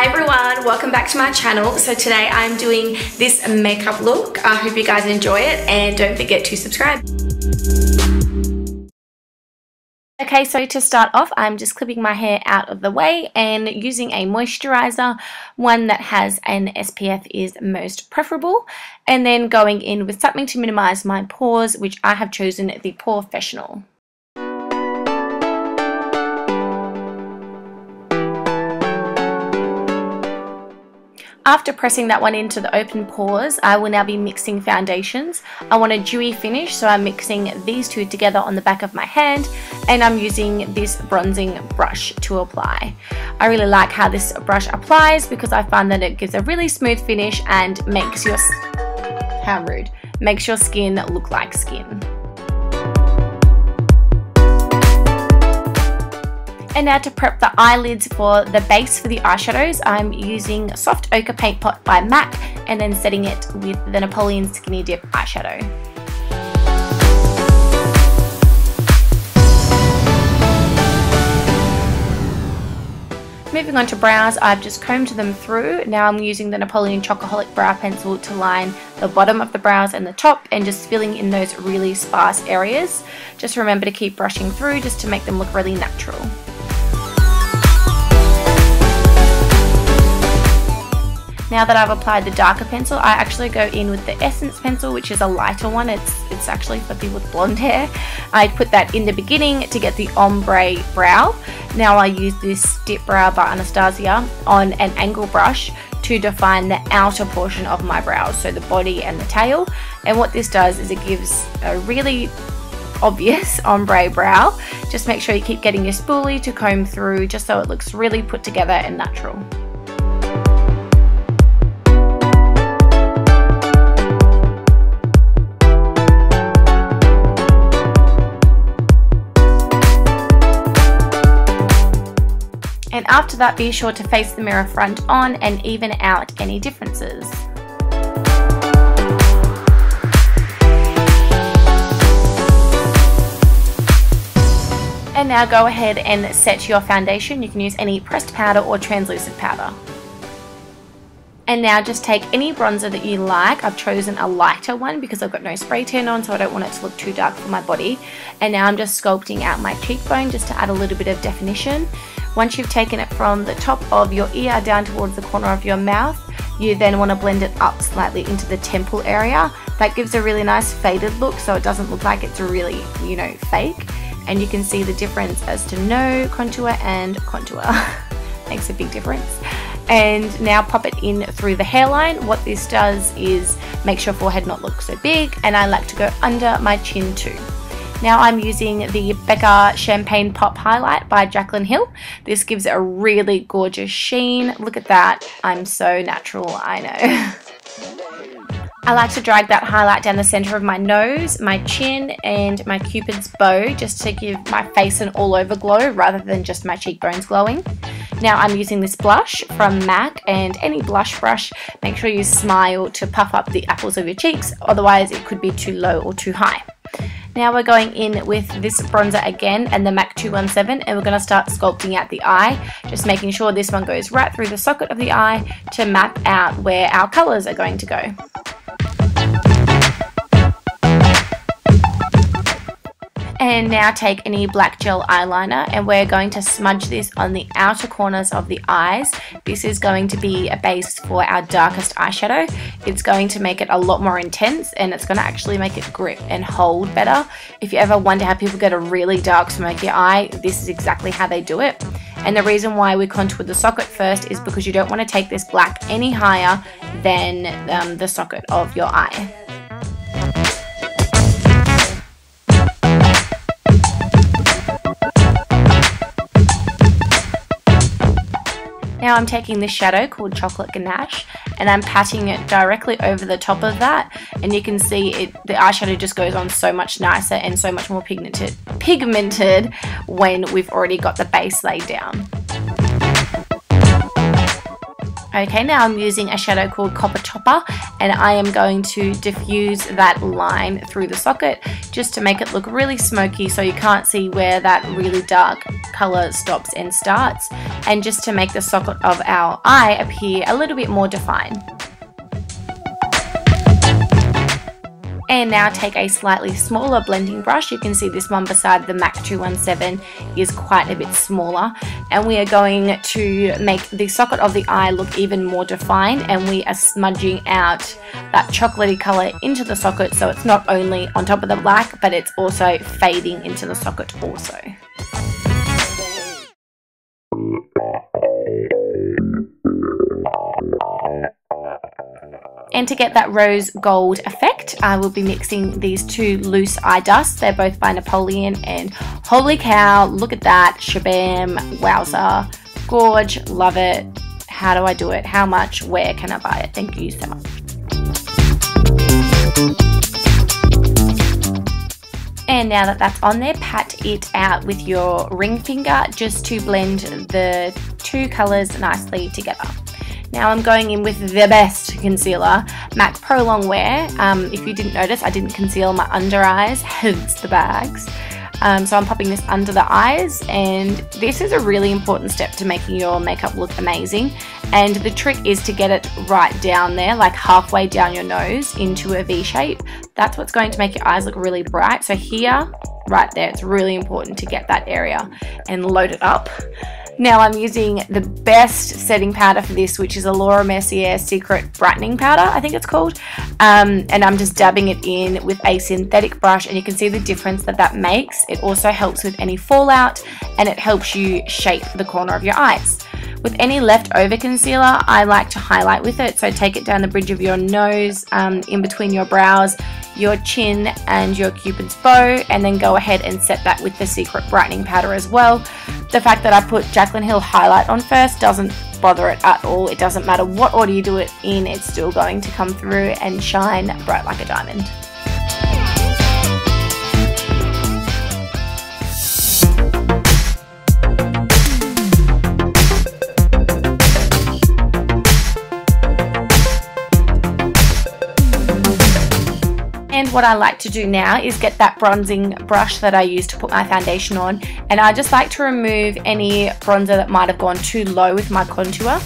Hi everyone, welcome back to my channel. So today I'm doing this makeup look. I hope you guys enjoy it and don't forget to subscribe. Okay, so to start off, I'm just clipping my hair out of the way and using a moisturizer. One that has an SPF is most preferable. And then going in with something to minimize my pores, which I have chosen the POREfessional. After pressing that one into the open pores, I will now be mixing foundations. I want a dewy finish, so I'm mixing these two together on the back of my hand, and I'm using this bronzing brush to apply. I really like how this brush applies because I find that it gives a really smooth finish and makes your, how rude, makes your skin look like skin. And now to prep the eyelids for the base for the eyeshadows, I'm using Soft Ochre Paint Pot by MAC and then setting it with the Napoleon Skinny Dip eyeshadow. Moving on to brows, I've just combed them through. Now I'm using the Napoleon Chocoholic Brow Pencil to line the bottom of the brows and the top and just filling in those really sparse areas. Just remember to keep brushing through just to make them look really natural. Now that I've applied the darker pencil, I actually go in with the Essence pencil, which is a lighter one. It's actually for people with blonde hair. I put that in the beginning to get the ombre brow. Now I use this Dip Brow by Anastasia on an angle brush to define the outer portion of my brows, so the body and the tail. And what this does is it gives a really obvious ombre brow. Just make sure you keep getting your spoolie to comb through just so it looks really put together and natural. And after that, be sure to face the mirror front on and even out any differences. And now go ahead and set your foundation. You can use any pressed powder or translucent powder. And now just take any bronzer that you like. I've chosen a lighter one because I've got no spray tan on, so I don't want it to look too dark for my body. And now I'm just sculpting out my cheekbone just to add a little bit of definition. Once you've taken it from the top of your ear down towards the corner of your mouth, you then want to blend it up slightly into the temple area. That gives a really nice faded look, so it doesn't look like it's really, you know, fake. And you can see the difference as to no contour and contour. Makes a big difference. And now pop it in through the hairline. What this does is makes your forehead not look so big, and I like to go under my chin too. Now I'm using the Becca Champagne Pop Highlight by Jaclyn Hill. This gives it a really gorgeous sheen. Look at that. I'm so natural, I know. I like to drag that highlight down the center of my nose, my chin, and my Cupid's bow just to give my face an all-over glow rather than just my cheekbones glowing. Now I'm using this blush from MAC, and any blush brush, make sure you smile to puff up the apples of your cheeks, otherwise it could be too low or too high. Now we're going in with this bronzer again and the MAC 217, and we're going to start sculpting out the eye, just making sure this one goes right through the socket of the eye to map out where our colors are going to go. And now take any black gel eyeliner and we're going to smudge this on the outer corners of the eyes. This is going to be a base for our darkest eyeshadow. It's going to make it a lot more intense, and it's going to actually make it grip and hold better. If you ever wonder how people get a really dark smoky eye, this is exactly how they do it. And the reason why we contour the socket first is because you don't want to take this black any higher than the socket of your eye. Now I'm taking this shadow called Chocolate Ganache and I'm patting it directly over the top of that, and you can see the eyeshadow just goes on so much nicer and so much more pigmented when we've already got the base laid down. Okay, now I'm using a shadow called Copper Topper, and I am going to diffuse that line through the socket just to make it look really smoky so you can't see where that really dark color stops and starts, and just to make the socket of our eye appear a little bit more defined. And now take a slightly smaller blending brush. You can see this one beside the MAC 217 is quite a bit smaller. And we are going to make the socket of the eye look even more defined, and we are smudging out that chocolatey color into the socket, so it's not only on top of the black, but it's also fading into the socket also. And to get that rose gold effect, I will be mixing these two loose eye dusts. They're both by Napoleon, and holy cow, look at that, shabam, wowza, gorge, love it. How do I do it? How much? Where can I buy it? Thank you so much. And now that that's on there, pat it out with your ring finger just to blend the two colours nicely together. Now I'm going in with the best concealer, MAC Pro Longwear. If you didn't notice, I didn't conceal my under eyes, hence the bags. So I'm popping this under the eyes, and this is a really important step to making your makeup look amazing. And the trick is to get it right down there, like halfway down your nose into a V shape. That's what's going to make your eyes look really bright. So here, right there, it's really important to get that area and load it up. Now I'm using the best setting powder for this, which is a Laura Mercier Secret Brightening Powder, I think it's called. And I'm just dabbing it in with a synthetic brush, and you can see the difference that that makes. It also helps with any fallout, and it helps you shape the corner of your eyes. With any leftover concealer, I like to highlight with it. So take it down the bridge of your nose, in between your brows, your chin and your Cupid's bow, and then go ahead and set that with the Secret Brightening Powder as well. The fact that I put Jaclyn Hill Highlight on first doesn't bother it at all. It doesn't matter what order you do it in, it's still going to come through and shine bright like a diamond. And what I like to do now is get that bronzing brush that I used to put my foundation on, and I just like to remove any bronzer that might have gone too low with my contour.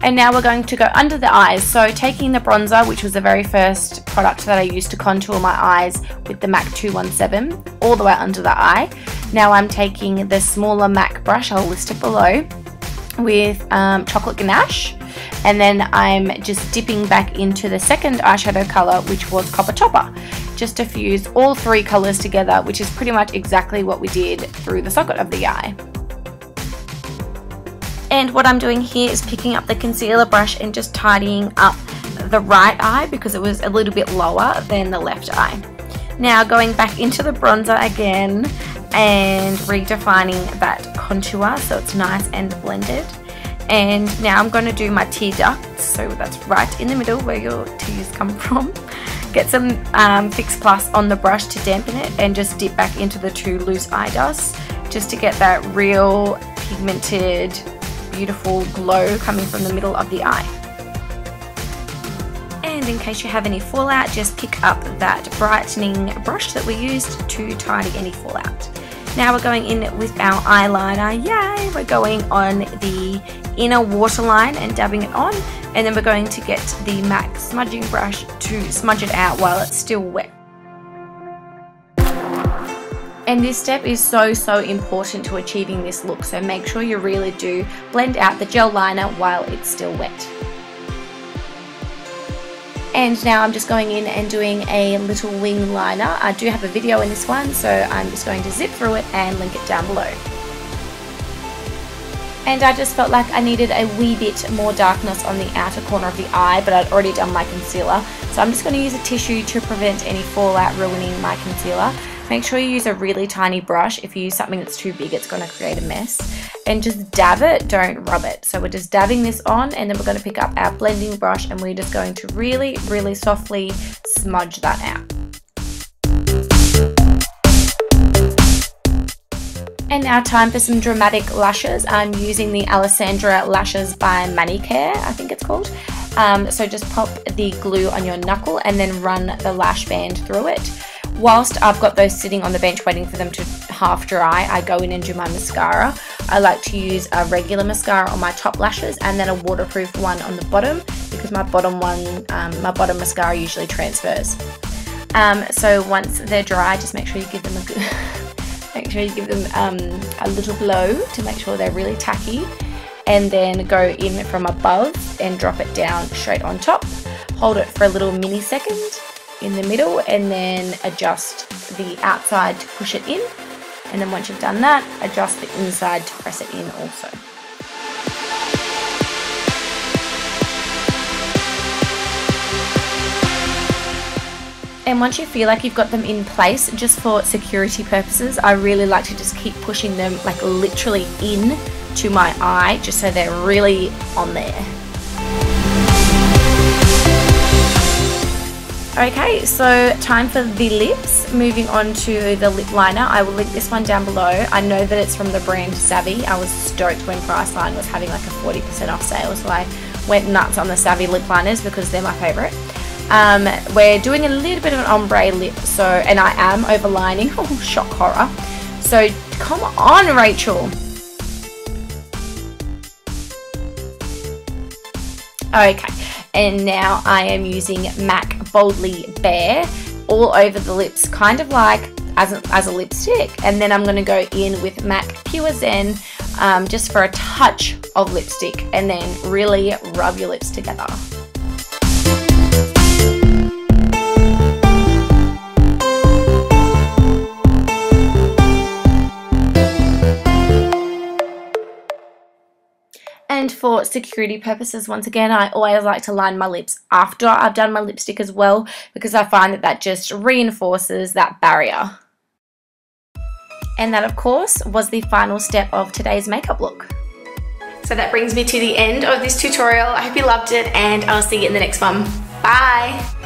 And now we're going to go under the eyes. So taking the bronzer, which was the very first product that I used to contour my eyes with the MAC 217, all the way under the eye. Now I'm taking the smaller MAC brush, I'll list it below, with Chocolate Ganache. And then I'm just dipping back into the second eyeshadow colour, which was Copper Topper, just to fuse all three colours together, which is pretty much exactly what we did through the socket of the eye. And what I'm doing here is picking up the concealer brush and just tidying up the right eye because it was a little bit lower than the left eye. Now going back into the bronzer again and redefining that contour so it's nice and blended. And now I'm going to do my tear ducts, so that's right in the middle where your tears come from. Get some Fix Plus on the brush to dampen it, and just dip back into the two loose eye dusts just to get that real pigmented, beautiful glow coming from the middle of the eye. And in case you have any fallout, just pick up that brightening brush that we used to tidy any fallout. Now we're going in with our eyeliner, yay! We're going on the inner waterline and dabbing it on, and then we're going to get the MAC smudging brush to smudge it out while it's still wet. And this step is so important to achieving this look, so make sure you really do blend out the gel liner while it's still wet. And now I'm just going in and doing a little wing liner. I do have a video in this one, so I'm just going to zip through it and link it down below. And I just felt like I needed a wee bit more darkness on the outer corner of the eye, but I'd already done my concealer. So I'm just going to use a tissue to prevent any fallout ruining my concealer. Make sure you use a really tiny brush. If you use something that's too big, it's going to create a mess. And just dab it, don't rub it. So we're just dabbing this on, and then we're going to pick up our blending brush, and we're just going to really softly smudge that out. And now time for some dramatic lashes. I'm using the Alessandra Lashes by Manicare, I think it's called. So just pop the glue on your knuckle and then run the lash band through it. Whilst I've got those sitting on the bench waiting for them to half dry, I go in and do my mascara. I like to use a regular mascara on my top lashes and then a waterproof one on the bottom, because my bottom mascara usually transfers. So once they're dry, just make sure you give them a good a little blow to make sure they're really tacky, and then go in from above and drop it down straight on top. Hold it for a little mini second in the middle and then adjust the outside to push it in, and then once you've done that, adjust the inside to press it in also. And once you feel like you've got them in place, just for security purposes, I really like to just keep pushing them like literally in to my eye, just so they're really on there. Okay, so time for the lips. Moving on to the lip liner. I will link this one down below. I know that it's from the brand Savvy. I was stoked when Priceline was having like a 40% off sale, so I went nuts on the Savvy lip liners because they're my favourite. We're doing a little bit of an ombre lip, so, and I am overlining. Oh, shock horror. So come on, Rachel. Okay, and now I am using MAC Boldly Bare all over the lips, kind of like as a lipstick, and then I'm going to go in with MAC Pure Zen just for a touch of lipstick, and then really rub your lips together. And for security purposes, once again, I always like to line my lips after I've done my lipstick as well, because I find that that just reinforces that barrier. And that, of course, was the final step of today's makeup look. So that brings me to the end of this tutorial. I hope you loved it, and I'll see you in the next one. Bye!